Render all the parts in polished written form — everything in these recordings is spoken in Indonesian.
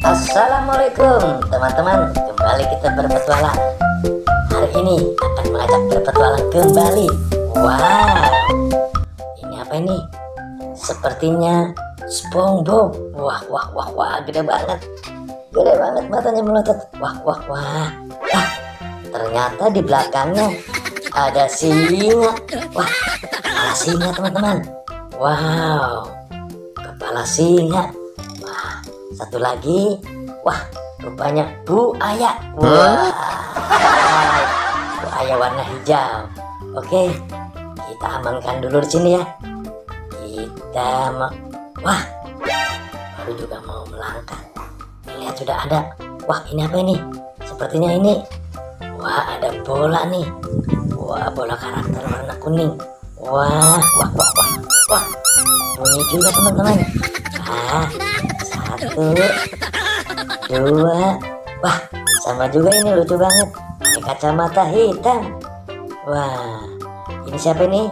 Assalamualaikum teman-teman, kembali kita berpetualang. Hari ini akan mengajak berpetualang kembali. Wow, ini apa ini? Sepertinya SpongeBob. Wah, gede banget matanya melotot. Wah, ternyata di belakangnya ada singa. Wah, kepala singa teman-teman. Wow, kepala singa. Satu lagi, wah, rupanya buaya. Wah, buaya warna hijau. Oke, kita amankan dulu di sini ya. Wah, baru juga mau melangkah. Lihat sudah ada. Wah, ini apa ini? Sepertinya ini. Wah, ada bola nih. Wah, bola karakter warna kuning. Wah. Bunyi juga teman-teman. Satu, dua. Wah, sama juga ini, lucu banget. Pakai kacamata hitam. Wah, ini siapa nih?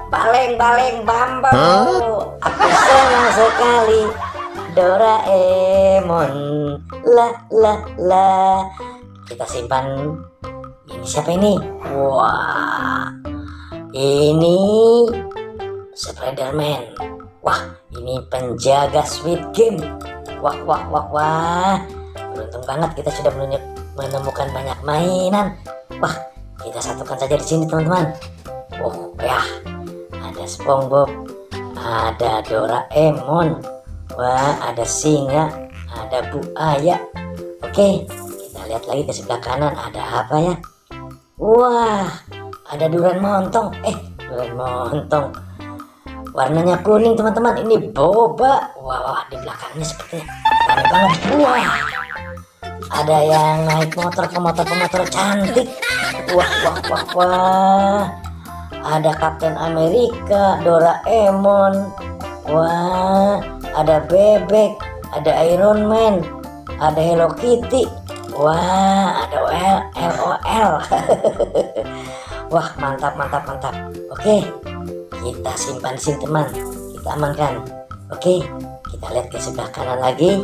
Baleng Bambo. Aku senang sekali Doraemon. La. Kita simpan. Ini siapa ini? Wah, ini Spiderman. Wah, ini penjaga Squid Game. Wah. Beruntung banget kita sudah menemukan banyak mainan. Wah, kita satukan saja di sini teman-teman. Oh ya, ada SpongeBob, ada Doraemon. Wah, ada singa, ada buaya. Oke, kita lihat lagi ke sebelah kanan, ada apa ya? Wah, ada durian montong. Durian montong. Warnanya kuning teman-teman. Ini boba. Wah, di belakangnya sepertinya rame banget. Wah, ada yang naik motor, pemotor cantik. Wah. Ada Kapten Amerika, Doraemon. Wah, ada bebek, ada Iron Man, ada Hello Kitty. Wah, ada LOL. Wah, mantap. Oke, kita simpan di sini teman, kita amankan. Oke, kita lihat ke sebelah kanan lagi.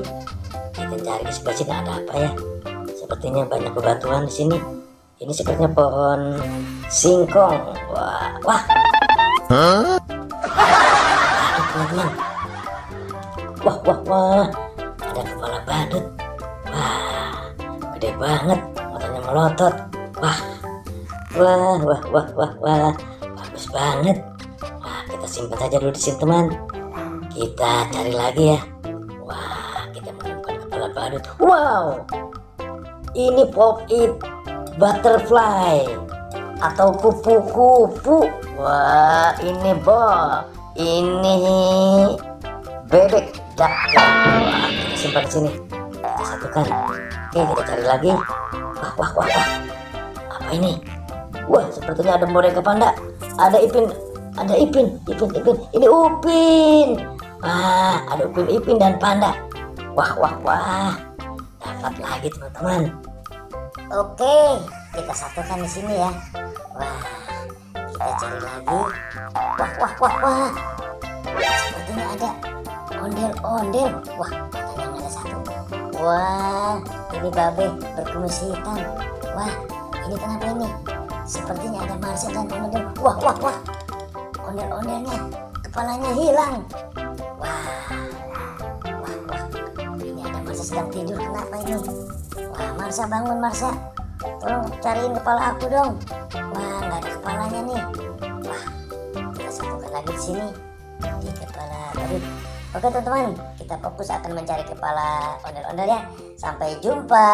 Kita cari di sebelah sini ada apa ya? Sepertinya banyak bebatuan di sini. Ini sepertinya pohon singkong. Wah. Aduh, teman-teman. Wah. Ada kepala badut. Wah, gede banget, matanya melotot. Wah. Bagus banget. Kita simpan saja dulu di sini teman. Kita cari lagi ya. Wah, kita menemukan kepala badut. Wow, ini pop-it butterfly atau kupu-kupu. Wah, ini bebek duck. Wah, kita simpan di sini. Kita satukan. Oke, kita cari lagi. Wah. Apa ini? Wah, sepertinya ada boneka panda. Ada Ipin. Ini Upin. Wah, ada Ipin dan panda. Wah. Dapat lagi teman-teman. Oke, kita satukan di sini ya. Wah, kita cari lagi. Wah. Sepertinya ada ondel-ondel. Wah, katanya ada satu. Wah, ini babe berkumis hitam. Wah, ini kenapa ini? Sepertinya ada Marcel dan ondel. Wah. Ondel-ondelnya kepalanya hilang. Wah. Ini ada Marcel sedang tidur. Kenapa ini? Wah, Marsha, bangun Marsha. Tolong cariin kepala aku dong. Wah, nggak ada kepalanya nih. Wah, kita satukan lagi di sini di kepala badut. Oke teman-teman, kita fokus akan mencari kepala ondel-ondel ya. Sampai jumpa.